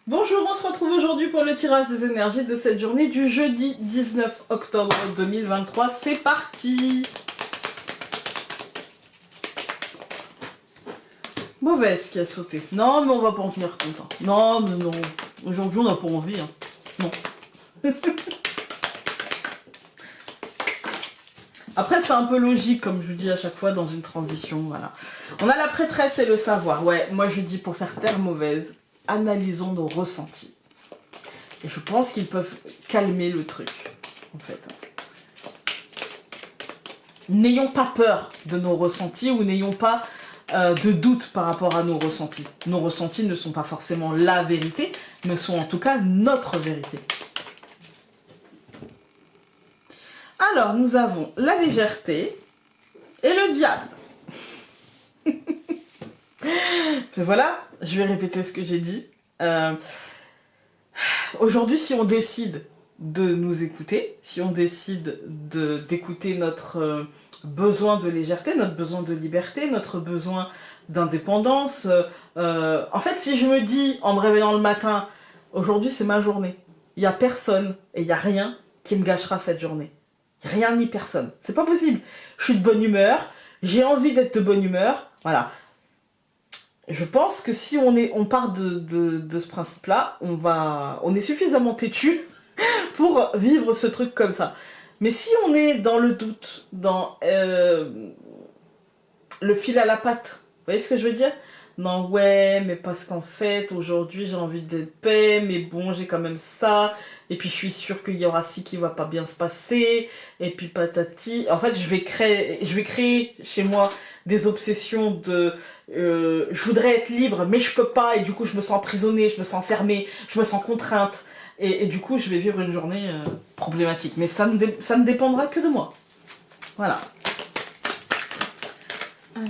Bonjour, on se retrouve aujourd'hui pour le tirage des énergies de cette journée du jeudi 19 octobre 2023. C'est parti! Mauvaise qui a sauté. Non, mais on va pas en tenir compte. Hein. Non, mais non. Aujourd'hui, on n'a pas envie. Hein. Non. Après, c'est un peu logique, comme je vous dis à chaque fois, dans une transition. Voilà. On a la prêtresse et le savoir. Ouais, moi je dis pour faire taire mauvaise, analysons nos ressentis. Et je pense qu'ils peuvent calmer le truc, en fait. N'ayons pas peur de nos ressentis ou n'ayons pas de doute par rapport à nos ressentis. Nos ressentis ne sont pas forcément la vérité, mais sont en tout cas notre vérité. Alors, nous avons la légèreté et le diable. Et voilà, je vais répéter ce que j'ai dit. Aujourd'hui, si on décide de nous écouter, si on décide d'écouter notre besoin de légèreté, notre besoin de liberté, notre besoin d'indépendance, en fait, si je me dis en me réveillant le matin, aujourd'hui c'est ma journée, il n'y a personne et il n'y a rien qui me gâchera cette journée. Rien ni personne. C'est pas possible. Je suis de bonne humeur, j'ai envie d'être de bonne humeur, voilà. Je pense que si on part de ce principe-là, on est suffisamment têtu pour vivre ce truc comme ça. Mais si on est dans le doute, dans le fil à la patte, vous voyez ce que je veux dire? Non, ouais, mais parce qu'en fait, aujourd'hui, j'ai envie de paix, mais bon, j'ai quand même ça, et puis je suis sûre qu'il y aura ci qui va pas bien se passer, et puis patati. En fait, je vais créer chez moi des obsessions de... je voudrais être libre, mais je peux pas, et du coup, je me sens emprisonnée, je me sens fermée, je me sens contrainte, et du coup, je vais vivre une journée problématique. Mais ça ne dépendra que de moi. Voilà. Alors...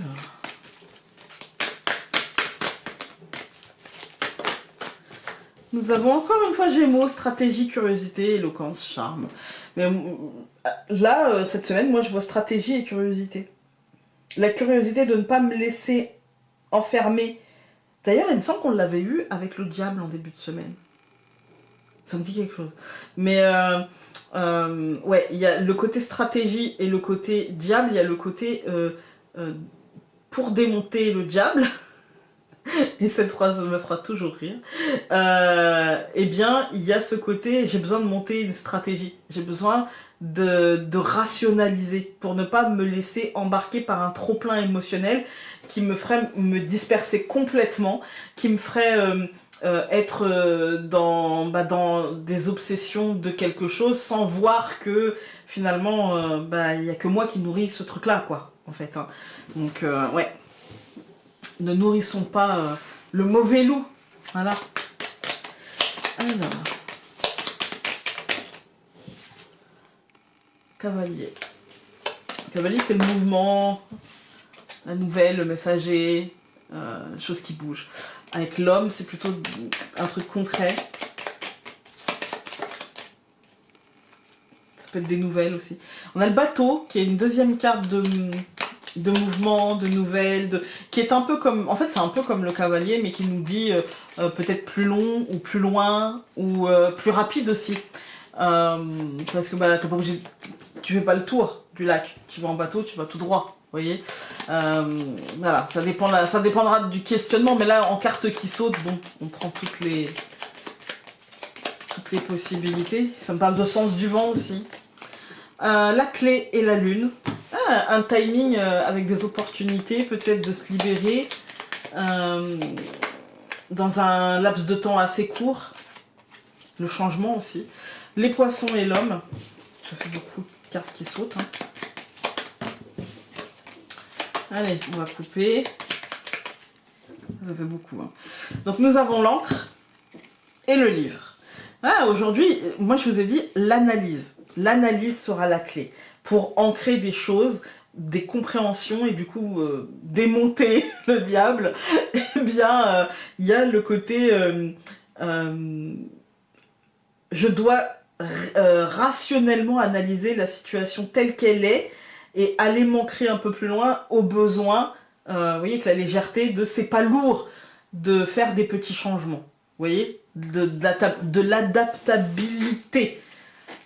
Nous avons encore une fois Gémeaux, stratégie, curiosité, éloquence, charme. Mais là, cette semaine, moi je vois stratégie et curiosité. La curiosité de ne pas me laisser enfermer. D'ailleurs, il me semble qu'on l'avait eu avec le diable en début de semaine. Ça me dit quelque chose. Mais ouais, il y a le côté stratégie et le côté diable. Il y a le côté pour démonter le diable. Et cette phrase me fera toujours rire, eh bien, il y a ce côté, j'ai besoin de monter une stratégie, j'ai besoin de rationaliser pour ne pas me laisser embarquer par un trop-plein émotionnel qui me ferait me disperser complètement, qui me ferait être dans des obsessions de quelque chose sans voir que finalement, il n'y a que moi qui nourris ce truc-là, quoi, en fait. Hein. Donc, ouais. Ne nourrissons pas le mauvais loup. Voilà. Alors. Cavalier. Cavalier, c'est le mouvement, la nouvelle, le messager, les choses qui bougent. Avec l'homme, c'est plutôt un truc concret. Ça peut être des nouvelles aussi. On a le bateau, qui est une deuxième carte de mouvement, de nouvelles, qui est un peu comme, en fait c'est un peu comme le cavalier, mais qui nous dit peut-être plus long, ou plus loin, ou plus rapide aussi. Parce que t'es pas obligé, tu fais pas le tour du lac, tu vas en bateau, tu vas tout droit, vous voyez. Voilà, ça dépendra du questionnement, mais là en carte qui saute, bon, on prend toutes les possibilités. Ça me parle de sens du vent aussi. La clé et la lune. Un timing avec des opportunités, peut-être de se libérer dans un laps de temps assez court. Le changement aussi. Les poissons et l'homme. Ça fait beaucoup de cartes qui sautent. Hein. Allez, on va couper. Ça fait beaucoup. Hein. Donc nous avons l'encre et le livre. Ah, aujourd'hui, moi je vous ai dit l'analyse. L'analyse sera la clé pour ancrer des choses, des compréhensions et du coup démonter le diable. Eh bien, il y a le côté je dois rationnellement analyser la situation telle qu'elle est et aller m'ancrer un peu plus loin au besoin. Vous voyez que la légèreté de c'est pas lourd de faire des petits changements. Vous voyez, de l'adaptabilité.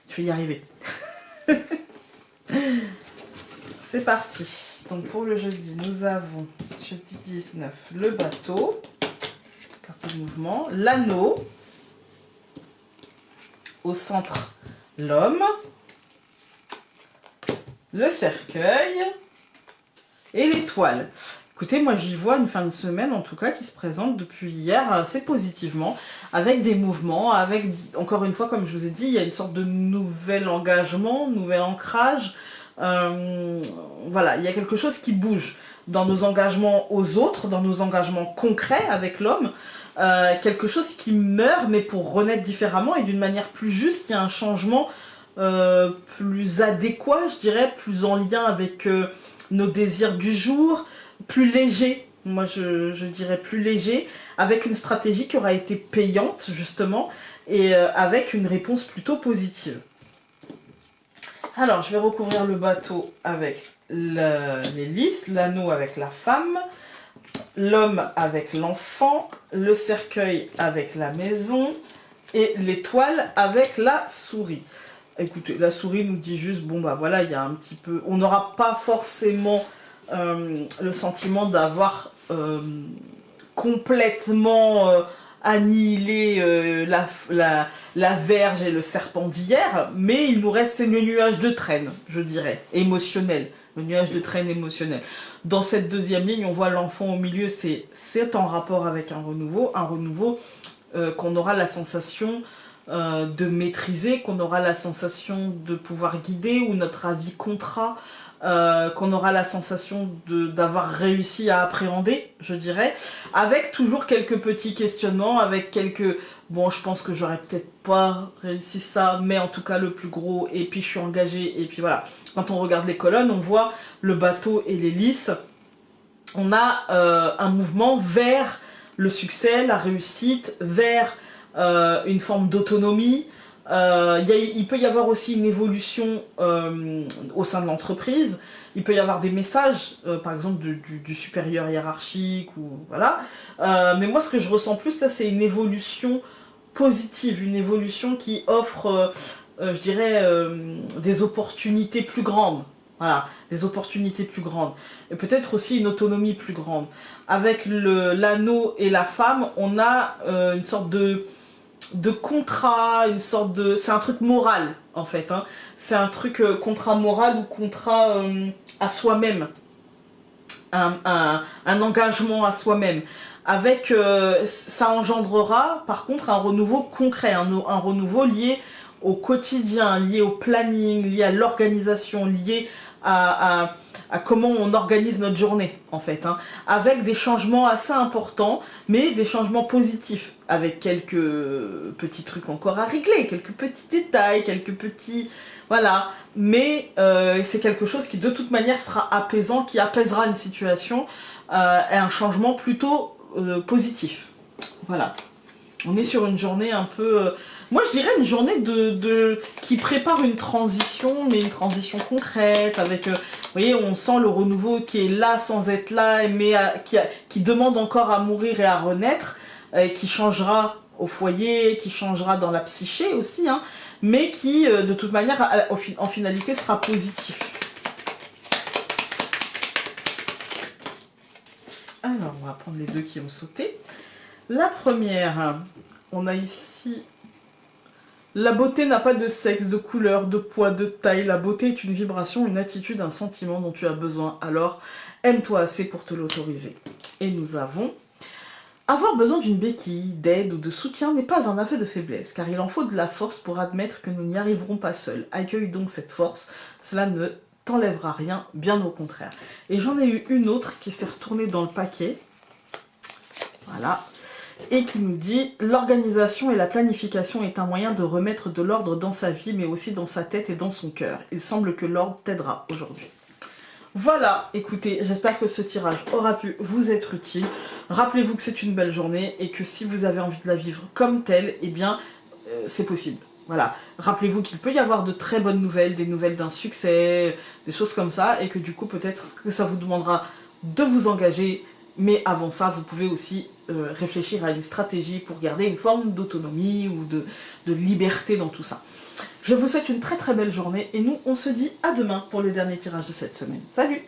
Je vais y arriver. C'est parti. Donc pour le jeudi, nous avons, jeudi 19, le bateau, carte de mouvement, l'anneau, au centre, l'homme, le cercueil et l'étoile. Écoutez, moi j'y vois une fin de semaine en tout cas qui se présente depuis hier assez positivement, avec des mouvements, avec, encore une fois comme je vous ai dit, il y a une sorte de nouvel engagement, nouvel ancrage. Voilà, il y a quelque chose qui bouge dans nos engagements aux autres, dans nos engagements concrets avec l'homme, quelque chose qui meurt mais pour renaître différemment et d'une manière plus juste. Il y a un changement plus adéquat, je dirais, plus en lien avec nos désirs du jour, plus léger, moi je dirais plus léger, avec une stratégie qui aura été payante justement et avec une réponse plutôt positive. Alors je vais recouvrir le bateau avec l'hélice, l'anneau avec la femme, l'homme avec l'enfant, le cercueil avec la maison et l'étoile avec la souris. Écoutez, la souris nous dit juste, bon bah voilà, il y a un petit peu... On n'aura pas forcément le sentiment d'avoir complètement annihilé la verge et le serpent d'hier, mais il nous reste le nuage de traîne, je dirais, émotionnel. Le nuage de traîne émotionnel. Dans cette deuxième ligne, on voit l'enfant au milieu, c'est en rapport avec un renouveau qu'on aura la sensation de maîtriser, qu'on aura la sensation de pouvoir guider, où notre avis comptera, qu'on aura la sensation d'avoir réussi à appréhender, je dirais, avec toujours quelques petits questionnements, avec quelques... Bon, je pense que j'aurais peut-être pas réussi ça, mais en tout cas le plus gros, et puis je suis engagée, et puis voilà. Quand on regarde les colonnes, on voit le bateau et l'hélice. On a un mouvement vers le succès, la réussite, vers une forme d'autonomie. Il peut y avoir aussi une évolution au sein de l'entreprise. Il peut y avoir des messages, par exemple du supérieur hiérarchique, ou voilà. Mais moi, ce que je ressens plus là, c'est une évolution positive, une évolution qui offre, je dirais, des opportunités plus grandes. Voilà, des opportunités plus grandes. Et peut-être aussi une autonomie plus grande. Avec l'anneau et la femme, on a une sorte de contrat, une sorte de... C'est un truc moral, en fait. Hein. C'est un truc contrat moral ou contrat à soi-même. Un engagement à soi-même. Avec... ça engendrera, par contre, un renouveau concret, un renouveau lié au quotidien, lié au planning, lié à l'organisation, lié à comment on organise notre journée, en fait. Hein, avec des changements assez importants, mais des changements positifs, avec quelques petits trucs encore à régler, quelques petits détails, quelques petits... Voilà. Mais c'est quelque chose qui, de toute manière, sera apaisant, qui apaisera une situation, et un changement plutôt positif. Voilà. On est sur une journée un peu... moi, je dirais une journée qui prépare une transition, mais une transition concrète, avec... vous voyez, on sent le renouveau qui est là sans être là, mais qui demande encore à mourir et à renaître, qui changera au foyer, qui changera dans la psyché aussi, hein, mais qui, de toute manière, en finalité, sera positif. Alors, on va prendre les deux qui ont sauté. La première, on a ici... La beauté n'a pas de sexe, de couleur, de poids, de taille. La beauté est une vibration, une attitude, un sentiment dont tu as besoin. Alors, aime-toi assez pour te l'autoriser. Et nous avons... Avoir besoin d'une béquille, d'aide ou de soutien n'est pas un aveu de faiblesse, car il en faut de la force pour admettre que nous n'y arriverons pas seuls. Accueille donc cette force, cela ne t'enlèvera rien, bien au contraire. Et j'en ai eu une autre qui s'est retournée dans le paquet. Voilà. Et qui nous dit « L'organisation et la planification est un moyen de remettre de l'ordre dans sa vie, mais aussi dans sa tête et dans son cœur. Il semble que l'ordre t'aidera aujourd'hui. » Voilà, écoutez, j'espère que ce tirage aura pu vous être utile. Rappelez-vous que c'est une belle journée et que si vous avez envie de la vivre comme telle, eh bien, c'est possible. Voilà, rappelez-vous qu'il peut y avoir de très bonnes nouvelles, des nouvelles d'un succès, des choses comme ça, et que du coup, peut-être que ça vous demandera de vous engager, mais avant ça, vous pouvez aussi réfléchir à une stratégie pour garder une forme d'autonomie ou de liberté dans tout ça. Je vous souhaite une très très belle journée et nous on se dit à demain pour le dernier tirage de cette semaine. Salut!